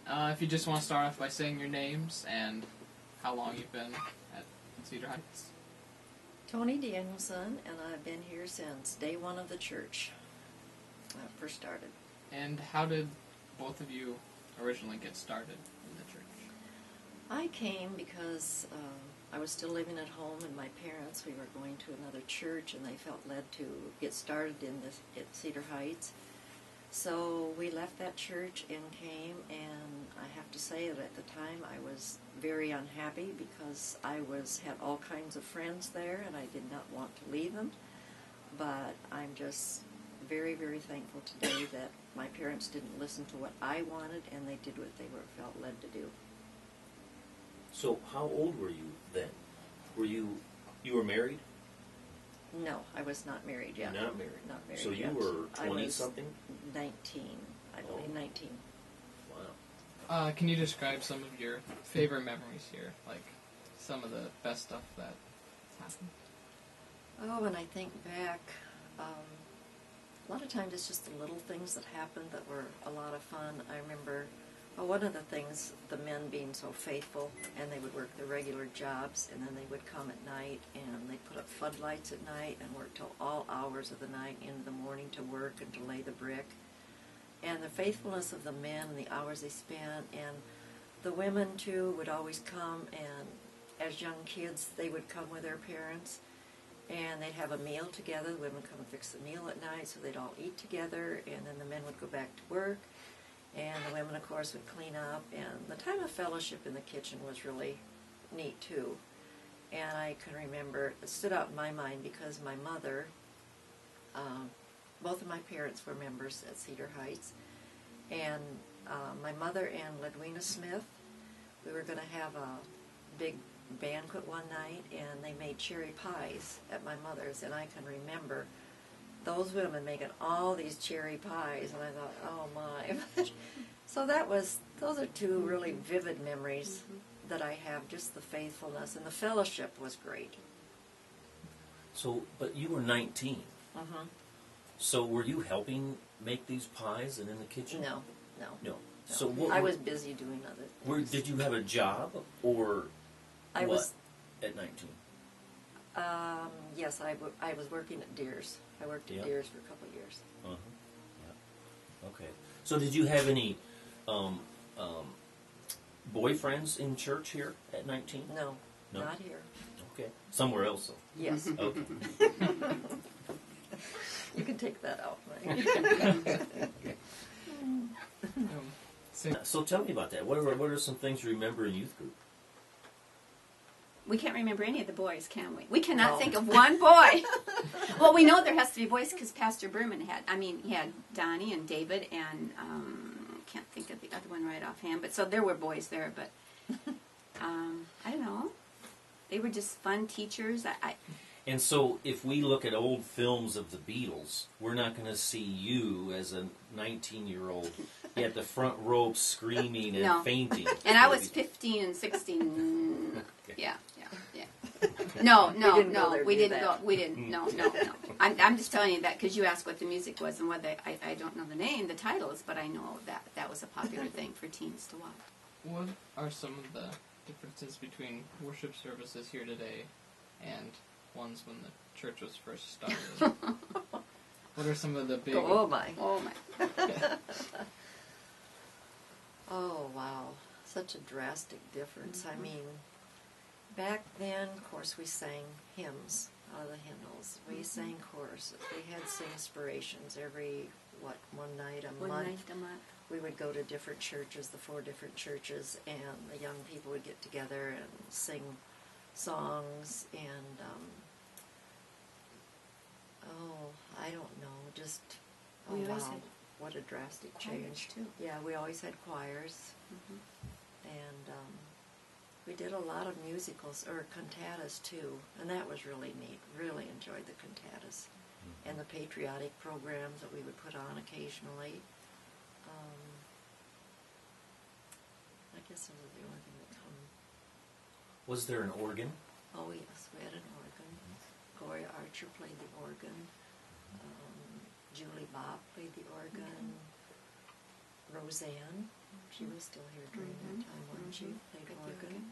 If you just want to start off by saying your names and how long you've been at Cedar Heights. Toni Danielson, and I've been here since day one of the church when I first started. And how did both of you originally get started in the church? I came because I was still living at home, and my parents, we were going to another church, and they felt led to get started at Cedar Heights. So we left that church and came, and I have to say that at the time I was very unhappy because I had all kinds of friends there, and I did not want to leave them. But I'm just very, very thankful today that my parents didn't listen to what I wanted, and they did what they felt led to do. So how old were you then? You were married? No, I was not married yet. Not married. Not married so yet. You were 20-something? 19, I believe, 19. Wow. Can you describe some of your favorite memories here? Like, some of the best stuff that happened? Oh, when I think back, a lot of times it's just the little things that happened that were a lot of fun. I remember one of the things, the men being so faithful, and they would work their regular jobs, and then they would come at night, and they'd put up floodlights at night and work till all hours of the night into the morning to work and to lay the brick. And the faithfulness of the men and the hours they spent, and the women, too, would always come, and as young kids, they would come with their parents, and they'd have a meal together. The women would come and fix the meal at night, so they'd all eat together, and then the men would go back to work. And the women, of course, would clean up, and the time of fellowship in the kitchen was really neat, too. And I can remember, it stood out in my mind because my mother, both of my parents were members at Cedar Heights, and my mother and Ledwina Smith, we were going to have a big banquet one night, and they made cherry pies at my mother's, and I can remember those women making all these cherry pies, and I thought, oh my. So those are two really vivid memories that I have, just the faithfulness, and the fellowship was great. So, but you were 19. Mm-hmm. So were you helping make these pies and in the kitchen? No. So I was busy doing other things. Did you have a job, or I was at 19? Yes, I was working at Deere's. I worked at Deere's for a couple of years. Uh-huh. Yeah. Okay. So did you have any boyfriends in church here at 19? No, not here. Okay. Somewhere else, though? Yes. Okay. You can take that out, Mike. So tell me about that. What are some things you remember in youth group? We can't remember any of the boys, can we? We cannot think of one boy. Well, we know there has to be boys because Pastor Berman he had Donnie and David and, can't think of the other one right offhand, but so there were boys there, but, I don't know. They were just fun teachers. And so if we look at old films of the Beatles, we're not going to see you as a 19-year-old at the front row screaming and fainting. And I was 15 and 16. Okay. Yeah. No, we didn't go. No. I'm just telling you that because you asked what the music was and whether I don't know the name, the titles, but I know that was a popular thing for teens to watch. What are some of the differences between worship services here today and ones when the church was first started? What are some of the big... Oh my. Oh, wow. Such a drastic difference. Mm-hmm. I mean, back then, of course, we sang hymns out of the hymnals. We sang choruses. We had sing-spirations every, one night a month. We would go to different churches, the 4 different churches, and the young people would get together and sing songs, and, I don't know, just, what a drastic change. Too. Yeah, we always had choirs, and we did a lot of musicals, or cantatas too, and that was really neat. Really enjoyed the cantatas, and the patriotic programs that we would put on occasionally. I guess those are the only thing that come. Was there an organ? Oh yes, we had an organ. Gloria Archer played the organ. Julie Bob played the organ. Roseanne She was still here during that time, wasn't she? Played organ.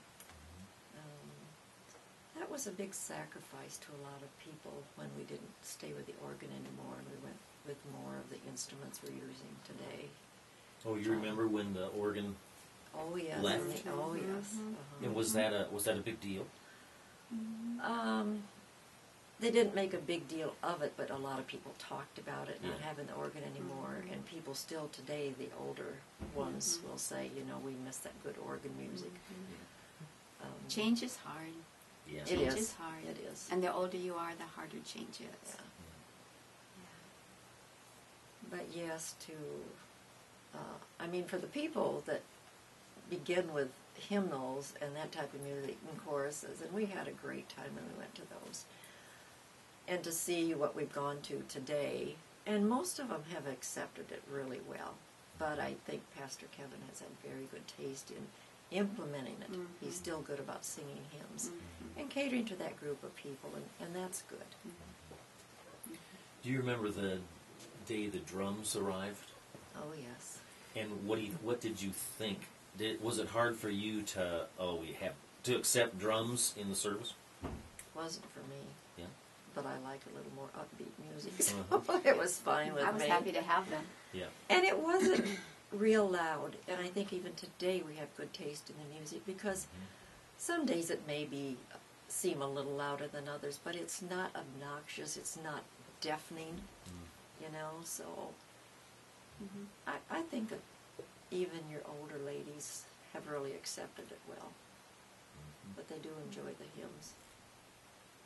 That was a big sacrifice to a lot of people when we didn't stay with the organ anymore and we went with more of the instruments we're using today. Oh, you remember when the organ Oh yes. left? Oh yes. Uh-huh. And was that a big deal? They didn't make a big deal of it, but a lot of people talked about it, not Yeah. having the organ anymore. And people still today, the older ones, will say, you know, we miss that good organ music. Change is hard. Yeah. It Change is. is hard. It is. And the older you are, the harder change is. Yeah. But yes, I mean, for the people that begin with hymnals and that type of music and choruses, and we had a great time when we went to those. And to see what we've gone to today, and most of them have accepted it really well. But I think Pastor Kevin has had very good taste in implementing it. He's still good about singing hymns and catering to that group of people, and that's good. Do you remember the day the drums arrived? Oh, yes. And what did you think? Was it hard for you to accept drums in the service? Wasn't for me. Yeah. But I like a little more upbeat music, so it was fine with me. I was happy to have them. Yeah. And it wasn't real loud, and I think even today we have good taste in the music, because some days it may seem a little louder than others, but it's not obnoxious, it's not deafening, you know, so I think that even your older ladies have really accepted it well, but they do enjoy the hymns.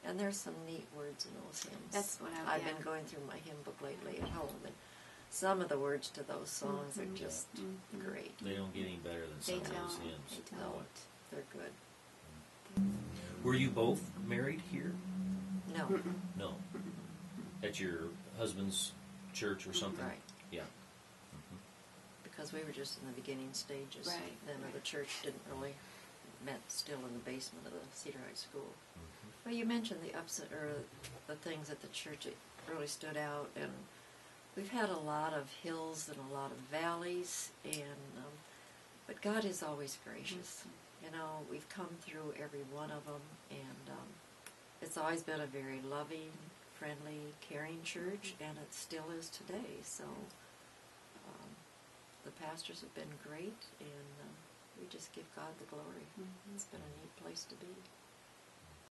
And there's some neat words in those hymns. That's what I've been going through my hymn book lately at home, and some of the words to those songs are just great. They don't get any better than some They of those don't. hymns. They No, don't. they're good. Were you both married here? No. No. At your husband's church or something? Right. Yeah. Because we were just in the beginning stages. Right, Then right. the church didn't really met still in the basement of the Cedar Heights School. Well, you mentioned the things at the church that really stood out, and we've had a lot of hills and a lot of valleys, and but God is always gracious. You know, we've come through every one of them, and it's always been a very loving, friendly, caring church, and it still is today. So the pastors have been great, and we just give God the glory. It's been a neat place to be.